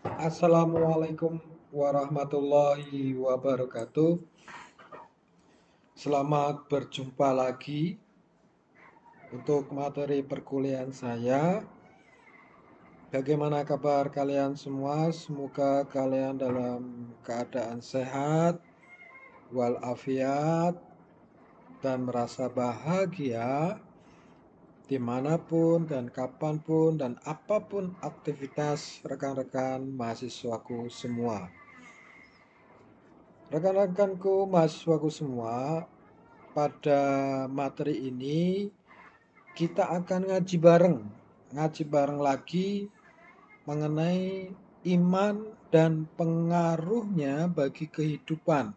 Assalamualaikum warahmatullahi wabarakatuh. Selamat berjumpa lagi untuk materi perkuliahan saya. Bagaimana kabar kalian semua? Semoga kalian dalam keadaan sehat, walafiat, dan merasa bahagia dimanapun dan kapanpun dan apapun aktivitas rekan-rekan mahasiswaku semua. Rekan-rekanku mahasiswaku semua, pada materi ini kita akan ngaji bareng lagi mengenai iman dan pengaruhnya bagi kehidupan.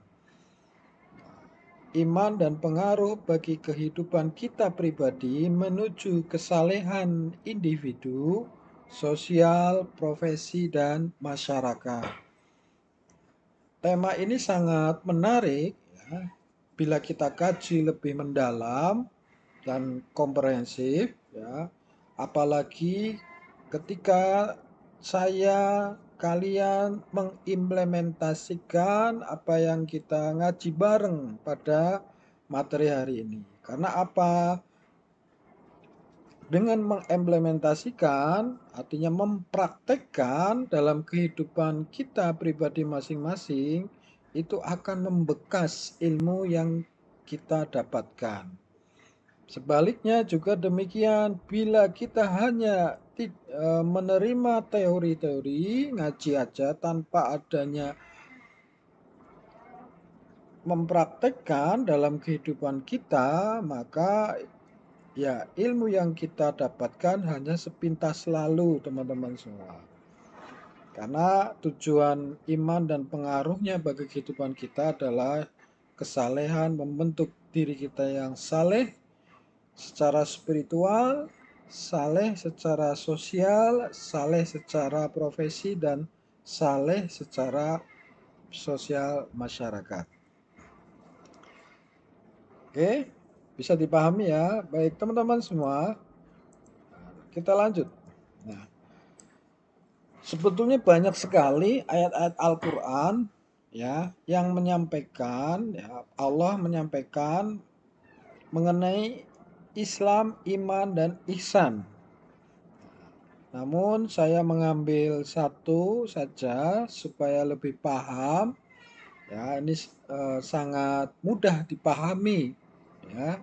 Iman dan pengaruh bagi kehidupan kita pribadi menuju kesalehan individu, sosial, profesi, dan masyarakat. Tema ini sangat menarik ya, bila kita kaji lebih mendalam dan komprehensif ya, apalagi ketika saya kalian mengimplementasikan apa yang kita ngaji bareng pada materi hari ini. Karena apa? Dengan mengimplementasikan artinya mempraktekkan dalam kehidupan kita pribadi masing-masing, itu akan membekas ilmu yang kita dapatkan. Sebaliknya juga demikian, bila kita hanya menerima teori-teori, ngaji aja tanpa adanya mempraktekkan dalam kehidupan kita, maka ya ilmu yang kita dapatkan hanya sepintas lalu, teman-teman semua. Karena tujuan iman dan pengaruhnya bagi kehidupan kita adalah kesalehan, membentuk diri kita yang saleh secara spiritual, saleh secara sosial, saleh secara profesi, dan saleh secara sosial masyarakat. Oke, bisa dipahami ya. Baik teman-teman semua, kita lanjut. Nah, sebetulnya banyak sekali ayat-ayat Al-Quran ya yang menyampaikan ya, Allah menyampaikan mengenai Islam, iman, dan ihsan. Namun saya mengambil satu saja supaya lebih paham. Ya, ini sangat mudah dipahami. Ya,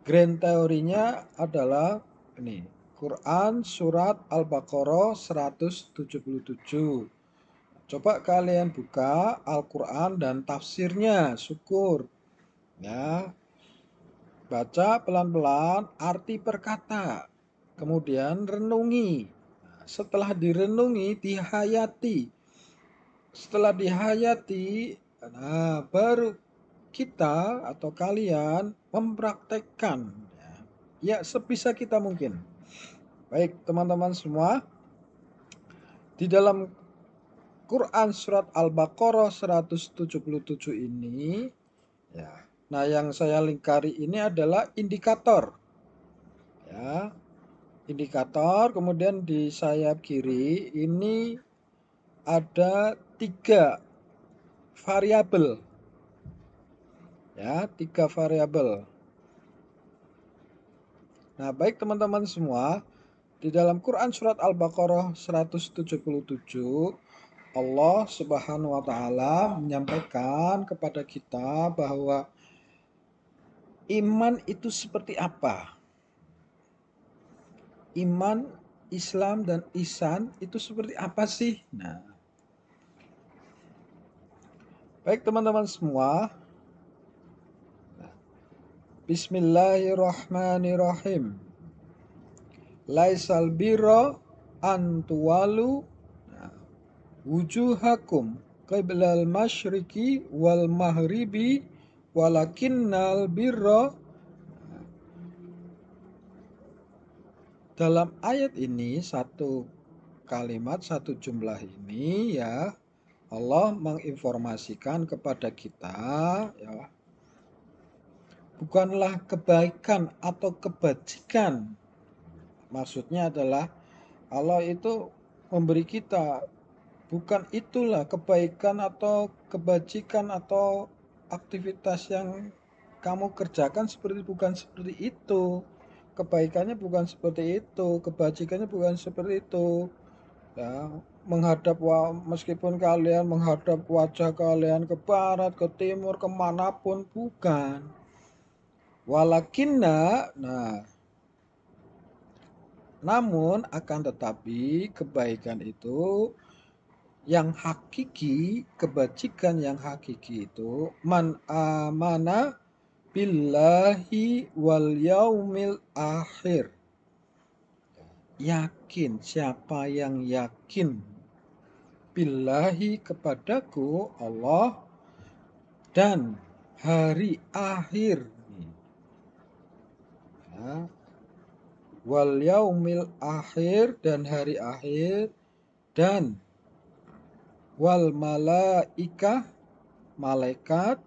grand teorinya adalah ini. Quran surat Al-Baqarah 177. Coba kalian buka Al-Quran dan tafsirnya, syukur. Ya, baca pelan-pelan arti per kata. Kemudian renungi. Nah, setelah direnungi, dihayati. Setelah dihayati, nah baru kita atau kalian mempraktekkan. Ya, sebisa kita mungkin. Baik, teman-teman semua. Di dalam Quran surat Al-Baqarah 177 ini, ya. Nah, yang saya lingkari ini adalah indikator. Ya, indikator, kemudian di sayap kiri ini ada 3 variabel. Ya, 3 variabel. Nah, baik teman-teman semua, di dalam Quran surat Al-Baqarah 177, Allah Subhanahu wa taala menyampaikan kepada kita bahwa iman itu seperti apa? Iman, Islam, dan ihsan itu seperti apa sih? Nah, baik teman-teman semua, Bismillahirrahmanirrahim. Laisal birra antuwalu wujuhakum qiblal masyriqi wal maghribi walakinnal birra. Dalam ayat ini satu kalimat, satu jumlah ini ya, Allah menginformasikan kepada kita ya, bukanlah kebaikan atau kebajikan. Maksudnya adalah Allah itu memberi kita. Bukan itulah kebaikan atau kebajikan atau aktivitas yang kamu kerjakan bukan seperti itu. Kebaikannya bukan seperti itu, kebajikannya bukan seperti itu. Ya, meskipun kalian menghadap wajah kalian ke barat, ke timur, kemanapun bukan. Walakinna, namun akan tetapi kebaikan itu yang hakiki, kebajikan yang hakiki itu man amana billahi wal yaumil akhir. Yakin, siapa yang yakin billahi kepadaku Allah dan hari akhir. Ya, wal yaumil akhir dan hari akhir dan wal malaikah malaikat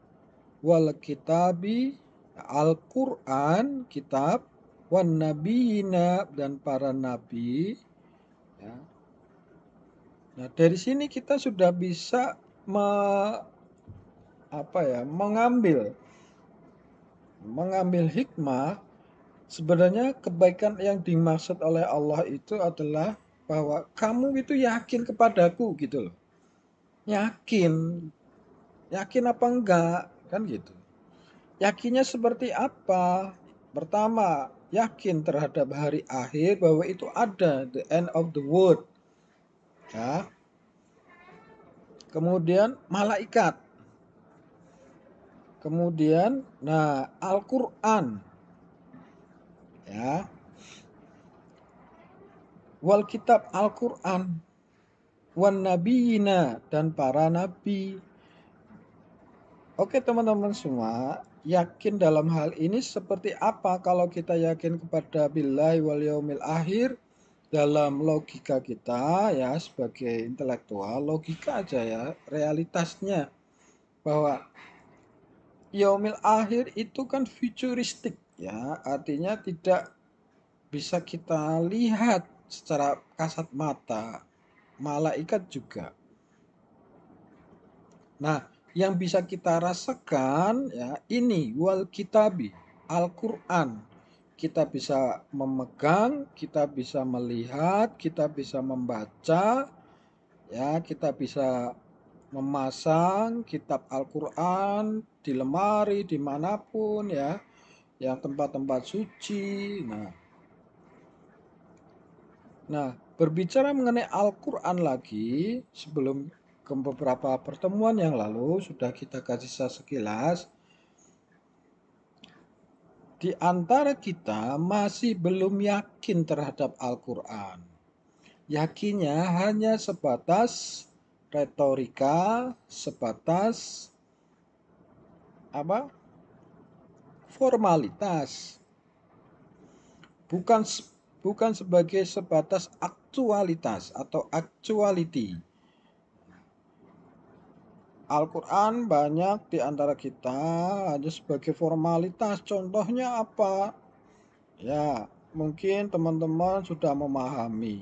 wal kitabi Al-Quran kitab wan nabiyina dan para nabi ya. Nah dari sini kita sudah bisa mengambil hikmah. Sebenarnya kebaikan yang dimaksud oleh Allah itu adalah bahwa kamu itu yakin kepadaku gitu loh. Yakin. Yakin apa enggak? Kan gitu. Yakinnya seperti apa? Pertama, yakin terhadap hari akhir bahwa itu ada, the end of the world. Ya. Kemudian malaikat. Kemudian, Al-Quran. Ya. Wal kitab Al-Quran. Wan nabiyina dan para nabi. Oke teman-teman semua, yakin dalam hal ini seperti apa kalau kita yakin kepada billahi wal yaumil akhir dalam logika kita ya sebagai intelektual, logika aja ya, realitasnya bahwa yaumil akhir itu kan futuristik ya, artinya tidak bisa kita lihat secara kasat mata, malaikat juga. Nah, yang bisa kita rasakan ya ini wal kitabi, Al-Qur'an. Kita bisa memegang, kita bisa melihat, kita bisa membaca, ya, kita bisa memasang kitab Al-Qur'an di lemari dimanapun ya, yang tempat-tempat suci. Nah, berbicara mengenai Al-Quran lagi, sebelum ke beberapa pertemuan yang lalu sudah kita kasih sekilas, di antara kita masih belum yakin terhadap Al-Quran. Yakinnya hanya sebatas retorika, sebatas formalitas, bukan bukan sebagai sebatas aktualitas atau actuality. Al-Quran banyak di antara kita hanya sebagai formalitas. Contohnya apa? Ya, mungkin teman-teman sudah memahami.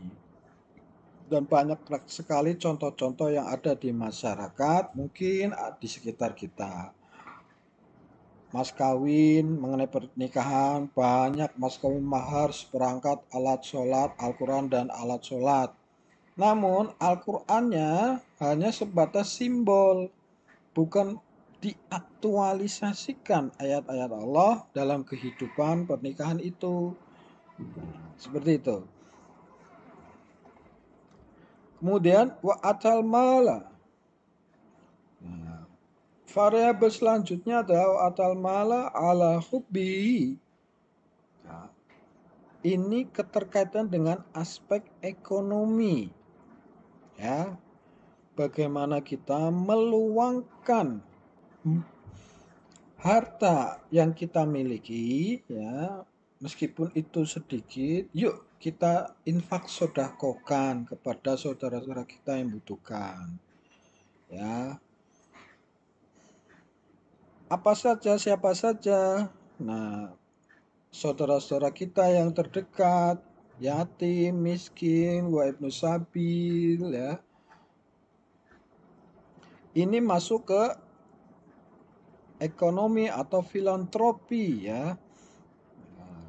Dan banyak sekali contoh-contoh yang ada di masyarakat, mungkin di sekitar kita. Mas kawin, mengenai pernikahan, banyak mas kawin mahar, seperangkat alat sholat, Al-Quran dan alat sholat. Namun Al-Qurannya hanya sebatas simbol, bukan diaktualisasikan ayat-ayat Allah dalam kehidupan pernikahan itu. Seperti itu. Kemudian wa atal mala. Variabel selanjutnya adalah wa atal mala ala hubbi. Ini keterkaitan dengan aspek ekonomi. Ya. Bagaimana kita meluangkan harta yang kita miliki ya, meskipun itu sedikit, yuk kita infak sodakokan kepada saudara-saudara kita yang butuhkan ya. Apa saja, siapa saja? Nah, saudara-saudara kita yang terdekat yatim, miskin, wa ibnu sabil, ya. Ini masuk ke ekonomi atau filantropi, ya. Nah,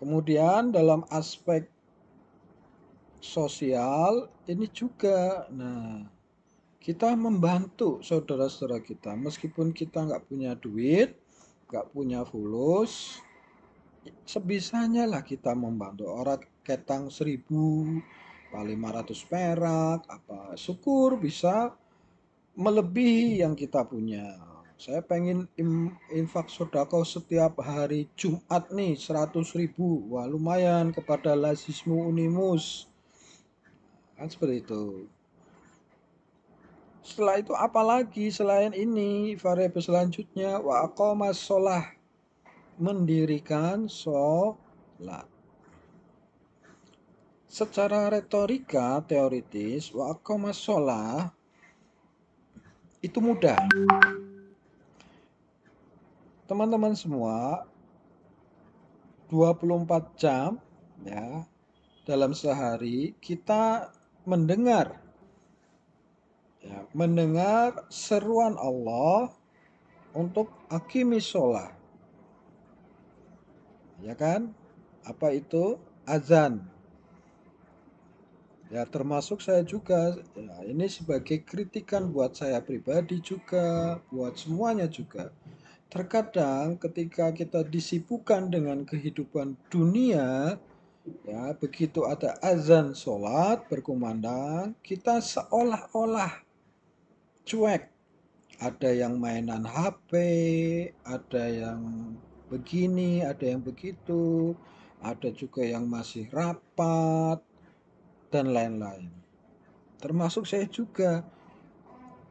kemudian dalam aspek sosial ini juga, nah, kita membantu saudara-saudara kita meskipun kita nggak punya duit, nggak punya fulus, sebisanya lah kita membantu orang ketang 1.000, 500 perak, apa syukur bisa melebihi yang kita punya. Saya pengen infak sodako setiap hari Jumat nih 100.000. Wah lumayan kepada lazismu unimus. Kan seperti itu. Setelah itu apalagi selain ini variabel selanjutnya wa aqamas sholah, mendirikan sholat. Secara retorika teoritis wa aqamas sholah itu mudah. Teman-teman semua 24 jam ya dalam sehari kita mendengar mendengar seruan Allah untuk aqimis sholat, ya kan? Apa itu? Azan. Ya termasuk saya juga, ya, ini sebagai kritikan buat saya pribadi juga, buat semuanya juga. Terkadang ketika kita disibukkan dengan kehidupan dunia, ya begitu ada azan sholat berkumandang, kita seolah-olah cuek. Ada yang mainan HP, ada yang begini, ada yang begitu, ada juga yang masih rapat, dan lain-lain. Termasuk saya juga.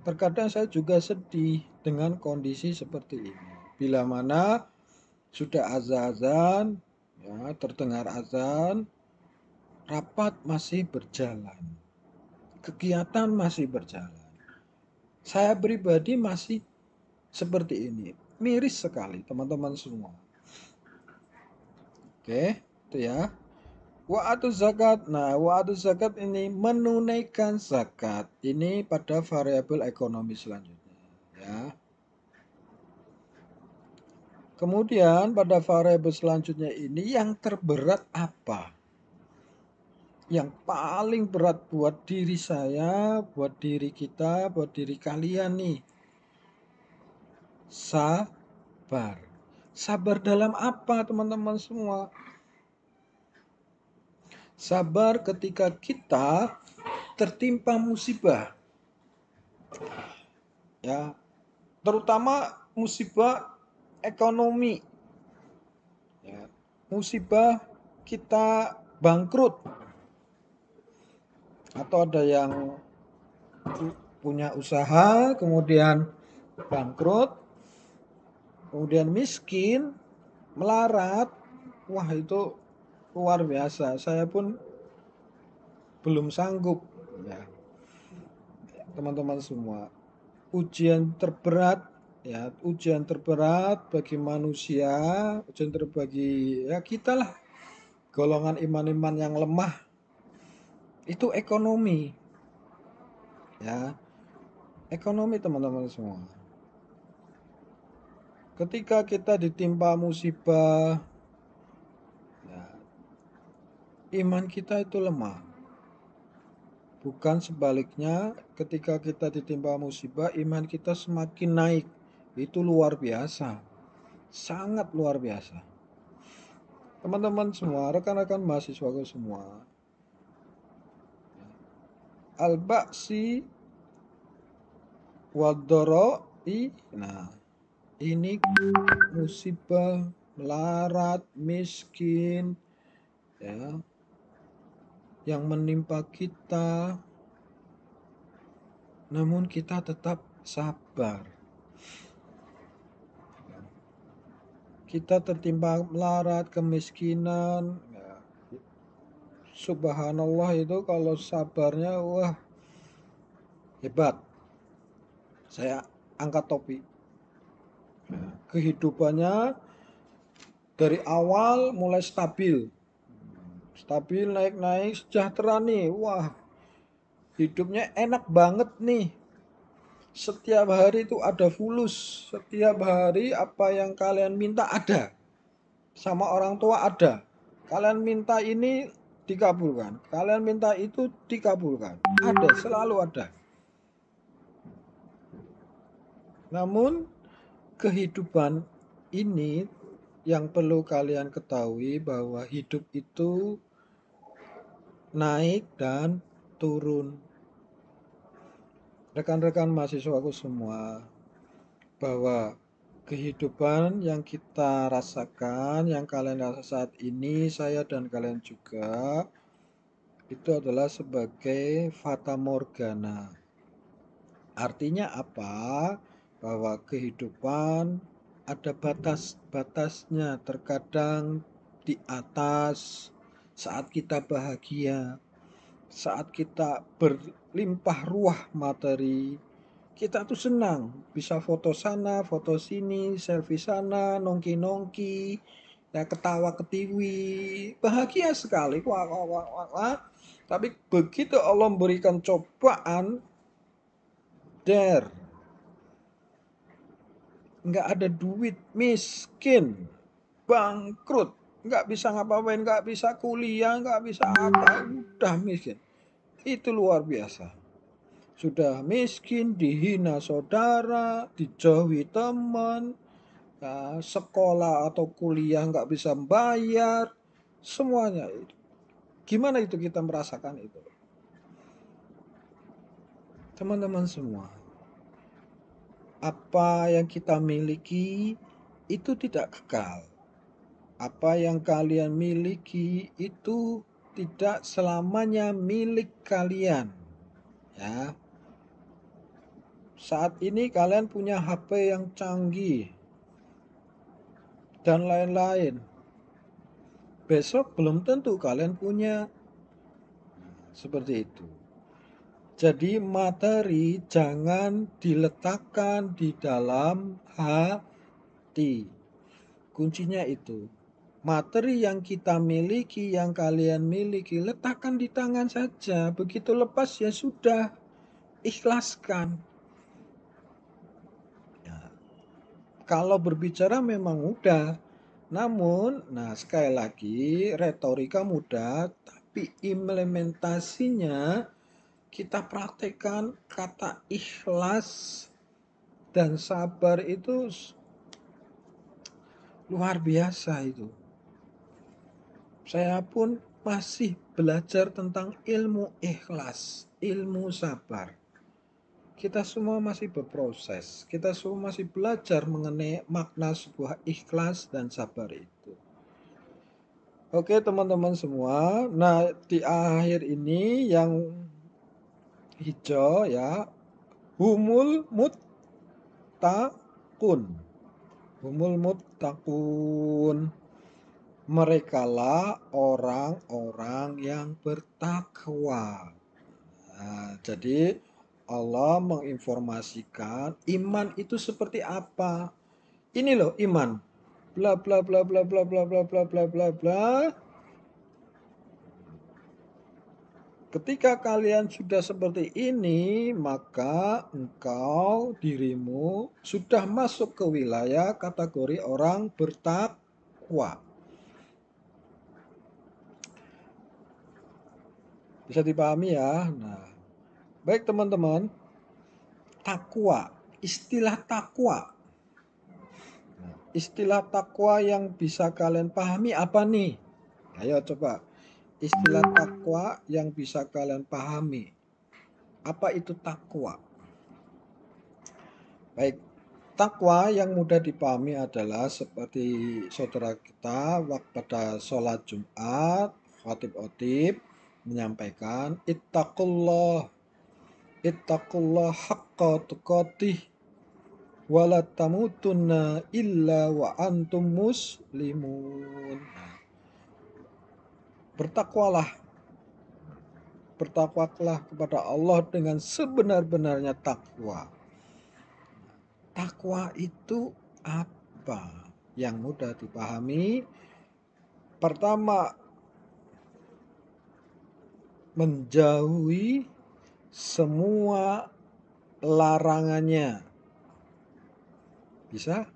Terkadang saya juga sedih dengan kondisi seperti ini. Bila mana sudah azan, ya, terdengar azan, rapat masih berjalan, kegiatan masih berjalan. Saya pribadi masih seperti ini. Miris sekali teman-teman semua. Oke, itu ya. Wa'atu zakat. Nah, wa'atu zakat ini menunaikan zakat. Ini pada variabel ekonomi selanjutnya. Ya. Kemudian pada variabel selanjutnya ini yang terberat apa? Yang paling berat buat diri saya, buat diri kita, buat diri kalian nih. Sabar. Sabar dalam apa teman-teman semua? Sabar ketika kita tertimpa musibah. Ya, terutama musibah ekonomi. Ya, musibah kita bangkrut. Atau ada yang punya usaha, kemudian bangkrut, kemudian miskin, melarat. Wah itu luar biasa. Saya pun belum sanggup. Ya, teman-teman semua. Ujian terberat, ya ujian terberat bagi manusia, ujian terbagi ya kita lah, golongan iman-iman yang lemah, itu ekonomi, ya ekonomi teman-teman semua. Ketika kita ditimpa musibah, ya, iman kita itu lemah. Bukan sebaliknya, ketika kita ditimpa musibah, iman kita semakin naik. Itu luar biasa, sangat luar biasa. Teman-teman semua, rekan-rekan mahasiswa semua, al-ba'si wadoroi. Nah, ini musibah, melarat, miskin, ya, yang menimpa kita, namun kita tetap sabar. Kita tertimpa melarat, kemiskinan, ya, subhanallah itu kalau sabarnya, wah hebat. Saya angkat topi. Kehidupannya dari awal mulai stabil. stabil, naik-naik, sejahtera nih. Wah, hidupnya enak banget nih. Setiap hari itu ada fulus. Setiap hari apa yang kalian minta ada. Sama orang tua ada. Kalian minta ini dikabulkan. Kalian minta itu dikabulkan. Ada, selalu ada. Namun kehidupan ini yang perlu kalian ketahui bahwa hidup itu naik dan turun. Rekan-rekan mahasiswaku semua, bahwa kehidupan yang kita rasakan, yang kalian rasa saat ini, saya dan kalian juga, itu adalah sebagai fata morgana. Artinya apa? Bahwa kehidupan ada batas-batasnya, terkadang di atas saat kita bahagia, saat kita berlimpah ruah materi, kita tuh senang bisa foto sana, foto sini, selfie sana, nongki-nongki, ya ketawa ketiwi, bahagia sekali. Wah, wah, wah, wah, wah. Tapi begitu Allah memberikan cobaan, der, nggak ada duit, miskin, bangkrut, nggak bisa ngapain, nggak bisa kuliah, nggak bisa apa, udah miskin. Itu luar biasa. Sudah miskin, dihina saudara, dijauhi teman, ya, sekolah atau kuliah nggak bisa bayar, semuanya. Gimana itu kita merasakan itu? Teman-teman semua, apa yang kita miliki itu tidak kekal. Apa yang kalian miliki itu tidak selamanya milik kalian. Ya, saat ini kalian punya HP yang canggih dan lain-lain. Besok belum tentu kalian punya seperti itu. Jadi materi jangan diletakkan di dalam hati. Kuncinya itu. Materi yang kita miliki, yang kalian miliki, letakkan di tangan saja. Begitu lepas ya sudah, ikhlaskan. Ya, kalau berbicara memang mudah, namun, nah sekali lagi retorika mudah, tapi implementasinya kita praktekkan kata ikhlas dan sabar itu luar biasa itu. Saya pun masih belajar tentang ilmu ikhlas, ilmu sabar. Kita semua masih berproses, kita semua masih belajar mengenai makna sebuah ikhlas dan sabar itu. Oke teman-teman semua, nah di akhir ini yang hijau ya, humul muttaqun. Humul muttaqun. Merekalah orang-orang yang bertakwa. Nah, jadi Allah menginformasikan iman itu seperti apa. Ini loh iman. Bla bla bla bla bla bla bla bla bla bla bla. Ketika kalian sudah seperti ini, maka engkau dirimu sudah masuk ke wilayah kategori orang bertakwa. Bisa dipahami ya? Nah, baik teman-teman, takwa, istilah takwa. Nah, istilah takwa yang bisa kalian pahami apa nih? Ayo coba, istilah takwa yang bisa kalian pahami. Apa itu takwa? Baik, takwa yang mudah dipahami adalah seperti saudara kita pada sholat Jumat, khatib-khatib menyampaikan, ittaqullah haqqa tuqatih wala tamutunna illa wa antum muslimun. Bertakwalah, bertakwalah kepada Allah dengan sebenar-benarnya takwa. Takwa itu apa? Yang mudah dipahami. Pertama, menjauhi semua larangannya. Bisa?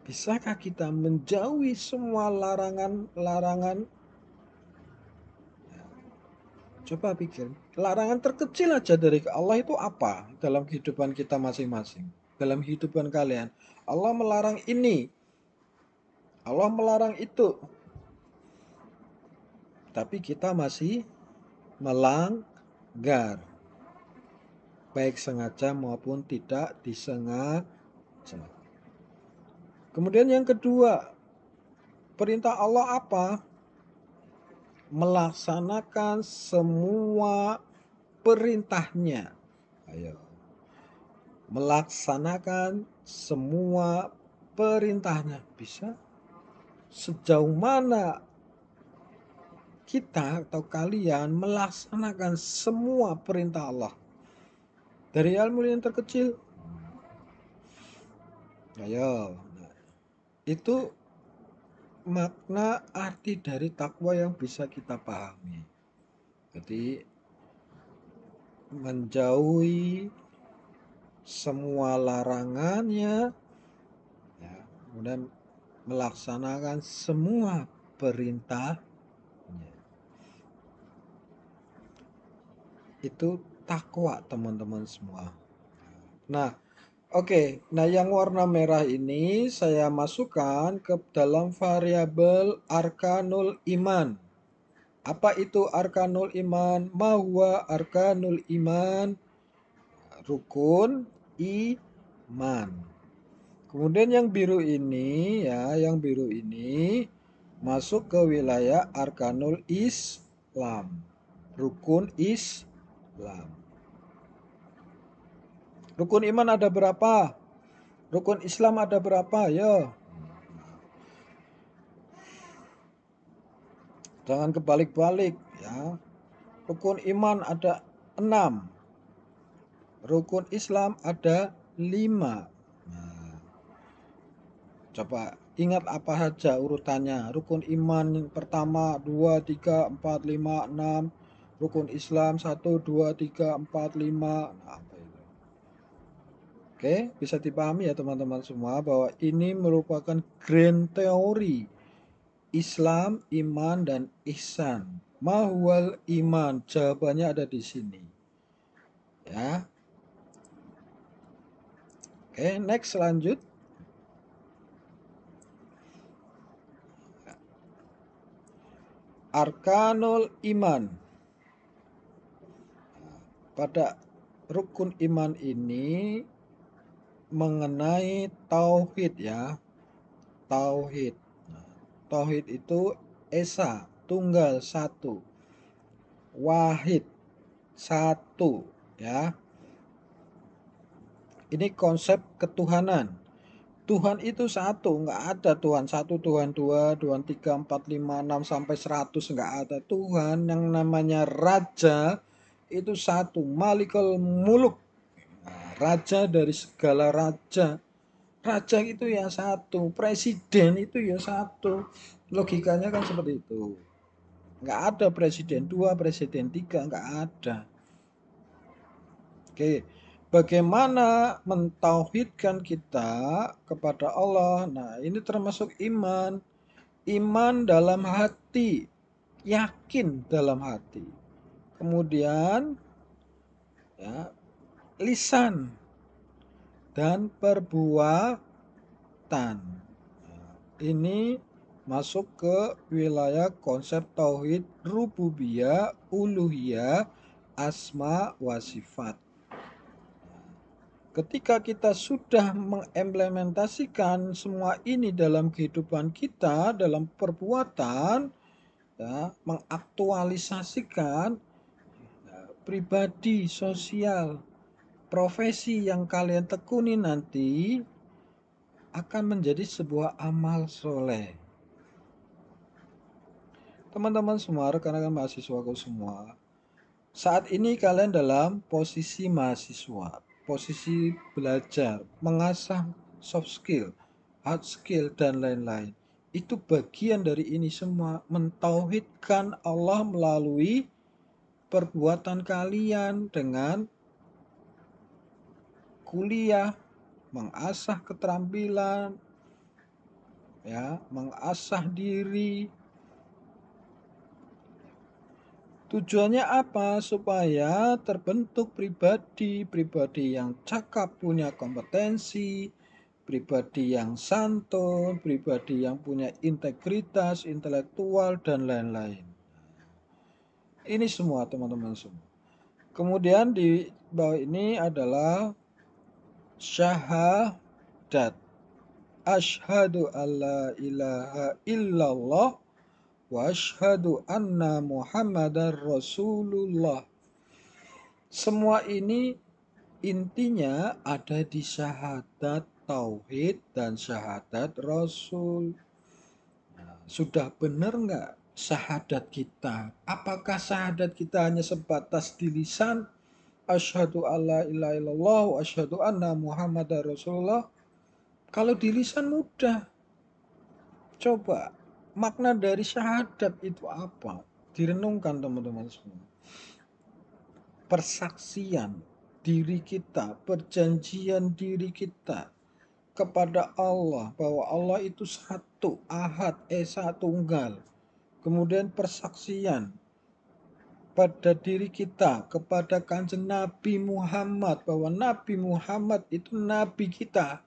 Bisakah kita menjauhi semua larangan-larangan? Coba pikir, larangan terkecil aja dari Allah itu apa dalam kehidupan kita masing-masing? Dalam kehidupan kalian, Allah melarang ini, Allah melarang itu, tapi kita masih melanggar, baik sengaja maupun tidak disengaja. Kemudian yang kedua, perintah Allah apa? Melaksanakan semua perintahnya. Ayo. Melaksanakan semua perintahnya. Bisa? Sejauh mana kita atau kalian melaksanakan semua perintah Allah? Dari hal mulia yang terkecil. Ayo. Nah, itu makna arti dari takwa yang bisa kita pahami. Jadi menjauhi semua larangannya, ya, kemudian melaksanakan semua perintahnya. Itu takwa, teman-teman semua. Nah, oke. Nah, yang warna merah ini saya masukkan ke dalam variabel arkanul iman. Apa itu arkanul iman? Mahwa arkanul iman? Rukun iman. Kemudian yang biru ini ya, yang biru ini masuk ke wilayah arkanul Islam. Rukun Islam. Rukun iman ada berapa? Rukun Islam ada berapa? Yo. Jangan kebalik-balik ya. Rukun iman ada 6. Rukun Islam ada 5. Nah, coba ingat apa saja urutannya. Rukun iman yang pertama 2, 3, 4, 5, 6. Rukun Islam 1, 2, 3, 4, 5. Nah, apa itu? Oke, bisa dipahami ya teman-teman semua bahwa ini merupakan grand teori Islam, iman, dan ihsan. Mahwal iman? Jawabannya ada di sini. Ya. Oke, next lanjut. Arkanul iman. Pada rukun iman ini mengenai tauhid ya. Tauhid. Tauhid itu esa, tunggal, satu. Wahid, satu ya. Ini konsep ketuhanan. Tuhan itu satu, nggak ada Tuhan satu, Tuhan dua, Tuhan tiga, empat, lima, enam, sampai 100, nggak ada. Tuhan yang namanya Raja itu satu, Malikul Muluk. Nah, Raja dari segala raja. Raja itu ya satu, Presiden itu ya satu. Logikanya kan seperti itu. Nggak ada presiden dua, presiden tiga, nggak ada. Oke, bagaimana mentauhidkan kita kepada Allah? Nah, ini termasuk iman. Iman dalam hati, yakin dalam hati. Kemudian ya, lisan dan perbuatan. Nah, ini masuk ke wilayah konsep tauhid rububiyah, uluhiyah, asma wa sifat. Ketika kita sudah mengimplementasikan semua ini dalam kehidupan kita, dalam perbuatan, ya, mengaktualisasikan ya, pribadi, sosial, profesi yang kalian tekuni nanti akan menjadi sebuah amal soleh. Teman-teman semua, rekan-rekan mahasiswaku semua, saat ini kalian dalam posisi mahasiswa, posisi belajar, mengasah soft skill, hard skill, dan lain-lain. Itu bagian dari ini semua, mentauhidkan Allah melalui perbuatan kalian dengan kuliah, mengasah keterampilan, ya, mengasah diri. Tujuannya apa? Supaya terbentuk pribadi yang cakap, punya kompetensi, pribadi yang santun, pribadi yang punya integritas intelektual, dan lain-lain. Ini semua teman-teman semua. Kemudian di bawah ini adalah syahadat. Asyhadu alla ilaha illallah wa asyhadu anna Muhammadar Rasulullah. Semua ini intinya ada di syahadat tauhid dan syahadat Rasul. Nah, sudah benar nggak syahadat kita? Apakah syahadat kita hanya sebatas di lisan? Asyhadu alla ilaha illallah wa asyhadu anna Muhammadar Rasulullah. Kalau di lisan mudah. Coba makna dari syahadat itu apa? Direnungkan teman-teman semua. Persaksian diri kita, perjanjian diri kita kepada Allah bahwa Allah itu satu, ahad, esa, tunggal. Kemudian persaksian pada diri kita kepada Kanjeng Nabi Muhammad bahwa Nabi Muhammad itu nabi kita,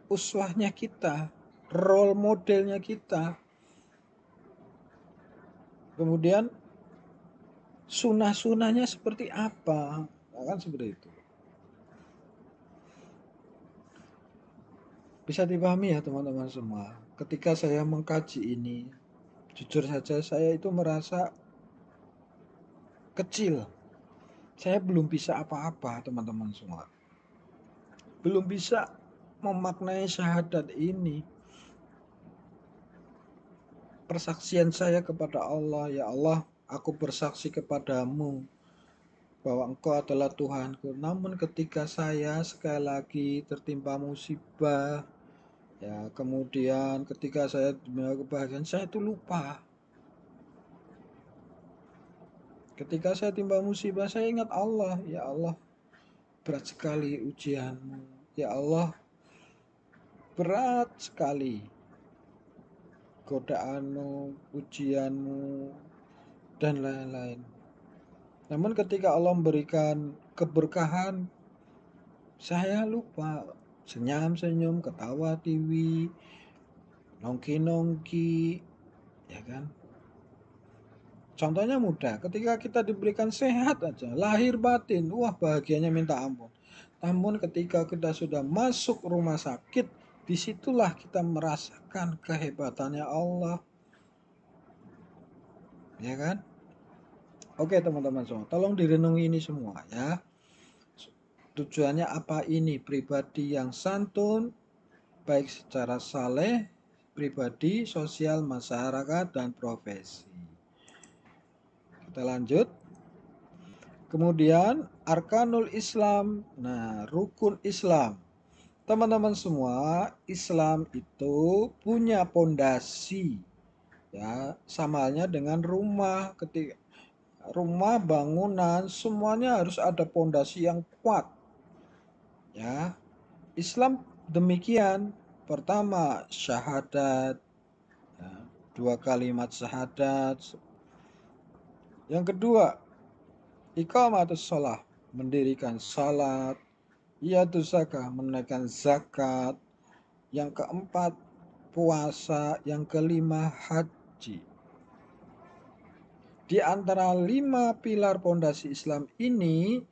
uswahnya kita, role modelnya kita. Kemudian sunah-sunahnya seperti apa? Nah, kan seperti itu. Bisa dipahami ya teman-teman semua. Ketika saya mengkaji ini, jujur saja saya itu merasa kecil. Saya belum bisa apa-apa teman-teman semua. Belum bisa memaknai syahadat ini. Persaksian saya kepada Allah, ya Allah, aku bersaksi kepadamu bahwa Engkau adalah Tuhanku. Namun ketika saya sekali lagi tertimpa musibah, ya kemudian ketika saya mengalami kebahagiaan, saya itu lupa. Ketika saya timpa musibah, saya ingat Allah. Ya Allah, berat sekali ujianmu. Ya Allah, berat sekali godaanmu, ujianmu, dan lain-lain. Namun ketika Allah memberikan keberkahan, saya lupa. Senyum-senyum, ketawa tiwi, nongki-nongki, ya kan? Contohnya mudah, ketika kita diberikan sehat aja, lahir batin, wah bahagianya minta ampun. Namun ketika kita sudah masuk rumah sakit, disitulah kita merasakan kehebatannya Allah. Ya kan? Oke teman-teman semua, tolong direnungi ini semua ya. Tujuannya apa ini? Pribadi yang santun, baik secara saleh, pribadi, sosial, masyarakat, dan profesi. Kita lanjut. Kemudian arkanul Islam. Nah, rukun Islam. Teman-teman semua, Islam itu punya pondasi. Ya, sama halnya dengan rumah. Ketika rumah, bangunan, semuanya harus ada pondasi yang kuat. Ya, Islam demikian. Pertama, syahadat. Ya, 2 kalimat syahadat. Yang kedua, iqamatus shalah, mendirikan salat. Yaitu zakah, menunaikan zakat. Yang keempat, puasa. Yang kelima, haji. Di antara 5 pilar pondasi Islam ini,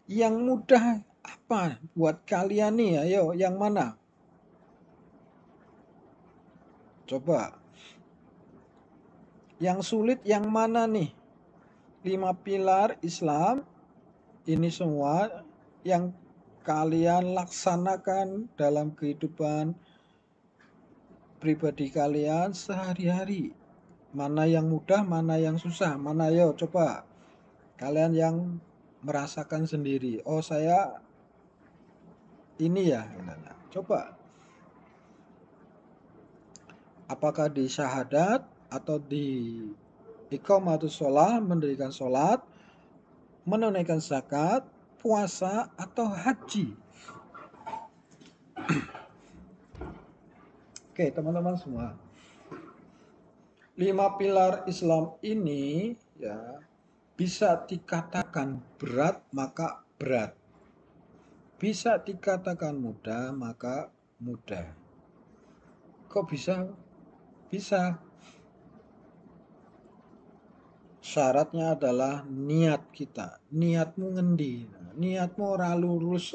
yang mudah apa buat kalian nih? Ayo, yang mana? Coba. Yang sulit yang mana nih? 5 pilar Islam ini semua yang kalian laksanakan dalam kehidupan pribadi kalian sehari-hari. Mana yang mudah, mana yang susah, mana yo coba. Kalian yang merasakan sendiri. Oh saya ini ya. Coba. Apakah di syahadat atau di Iqamatus sholat, mendirikan sholat, menunaikan zakat, puasa, atau haji. Oke, teman-teman semua. 5 pilar Islam ini ya bisa dikatakan berat maka berat. Bisa dikatakan mudah maka mudah. Kok bisa? Bisa. Syaratnya adalah niat kita. Niatmu ngendi? Niatmu ora lurus.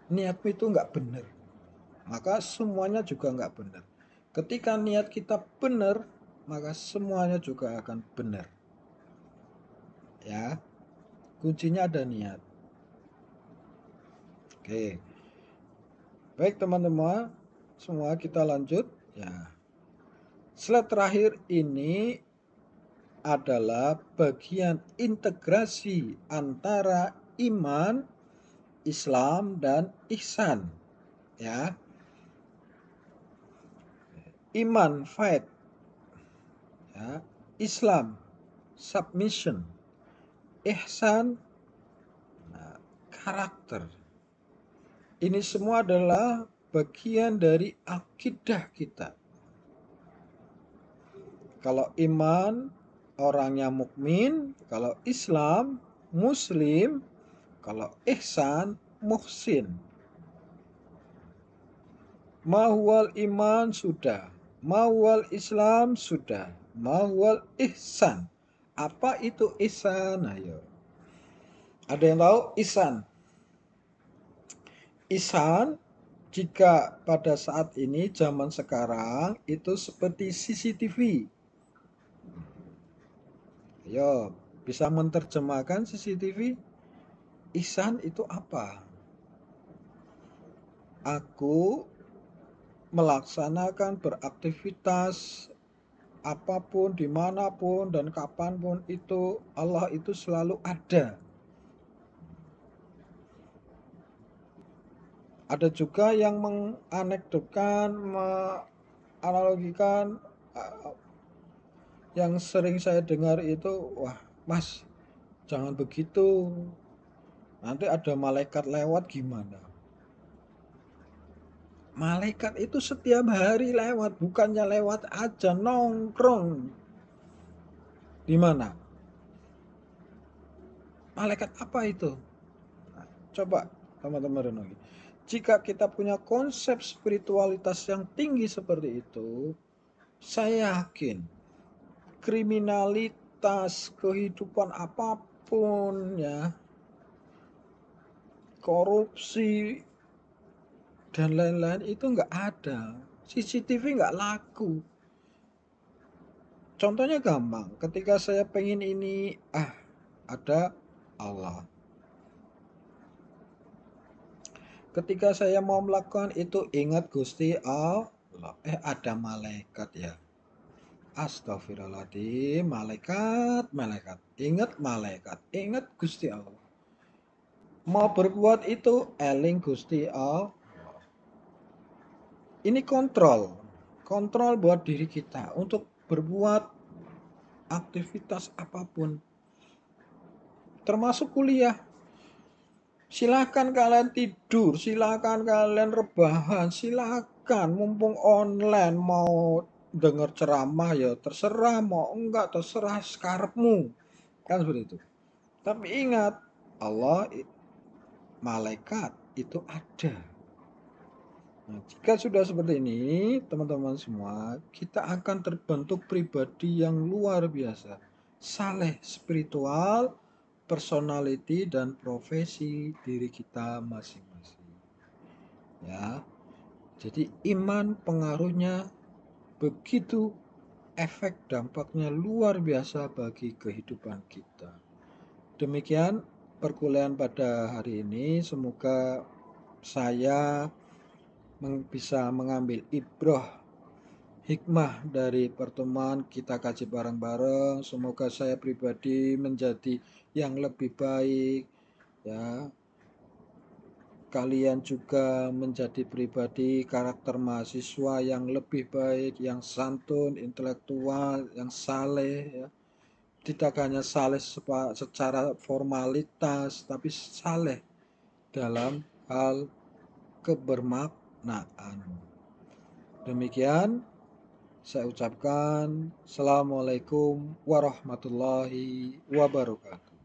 Niatmu itu nggak benar. Maka semuanya juga nggak benar. Ketika niat kita benar, maka semuanya juga akan benar. Ya, kuncinya ada niat. Oke, baik teman-teman, semua kita lanjut. Ya, slide terakhir ini adalah bagian integrasi antara iman, Islam, dan ihsan. Ya, iman faith, ya, Islam submission, ihsan karakter. Ini semua adalah bagian dari akidah kita. Kalau iman orangnya mukmin, kalau Islam muslim, kalau ihsan muhsin. Mahwal iman sudah, mahwal Islam sudah, mahwal ihsan. Apa itu ihsan? Ayo. Ada yang tahu ihsan? Ihsan jika pada saat ini zaman sekarang itu seperti CCTV. Ayo, bisa menerjemahkan CCTV? Ihsan itu apa? Aku melaksanakan beraktivitas apapun, dimanapun, dan kapanpun itu, Allah itu selalu ada. Ada juga yang menganekdotkan, menganalogikan, yang sering saya dengar itu, wah mas, jangan begitu, nanti ada malaikat lewat gimana? Malaikat itu setiap hari lewat, bukannya lewat aja, nongkrong. Di mana? Malaikat apa itu? Nah, coba teman-teman renungi. Jika kita punya konsep spiritualitas yang tinggi seperti itu, saya yakin kriminalitas, kehidupan apapun ya, korupsi dan lain-lain itu nggak ada. CCTV nggak laku. Contohnya gampang, ketika saya pengen ini, ada Allah. Ketika saya mau melakukan itu, ingat Gusti Allah. Ada malaikat ya. Astagfirullahaladzim, malaikat, malaikat. Ingat malaikat, ingat Gusti Allah. Mau berbuat itu, eling Gusti Allah. Ini kontrol. Kontrol buat diri kita untuk berbuat aktivitas apapun. Termasuk kuliah. Silakan kalian tidur, silakan kalian rebahan, silakan mumpung online mau denger ceramah ya terserah, mau enggak terserah sekarepmu. Kan seperti itu. Tapi ingat, Allah malaikat itu ada. Nah, jika sudah seperti ini, teman-teman semua, kita akan terbentuk pribadi yang luar biasa. Saleh spiritual, personality, dan profesi diri kita masing-masing. Ya, jadi iman pengaruhnya begitu, efek dampaknya luar biasa bagi kehidupan kita. Demikian perkuliahan pada hari ini. Semoga saya bisa mengambil ibrah hikmah dari pertemuan kita kaji bareng-bareng. Semoga saya pribadi menjadi yang lebih baik ya. kalian juga menjadi pribadi karakter mahasiswa yang lebih baik, yang santun, intelektual, yang saleh ya. Tidak hanya saleh secara formalitas, tapi saleh dalam hal kebermaknaan. Demikian saya ucapkan Assalamualaikum warahmatullahi wabarakatuh.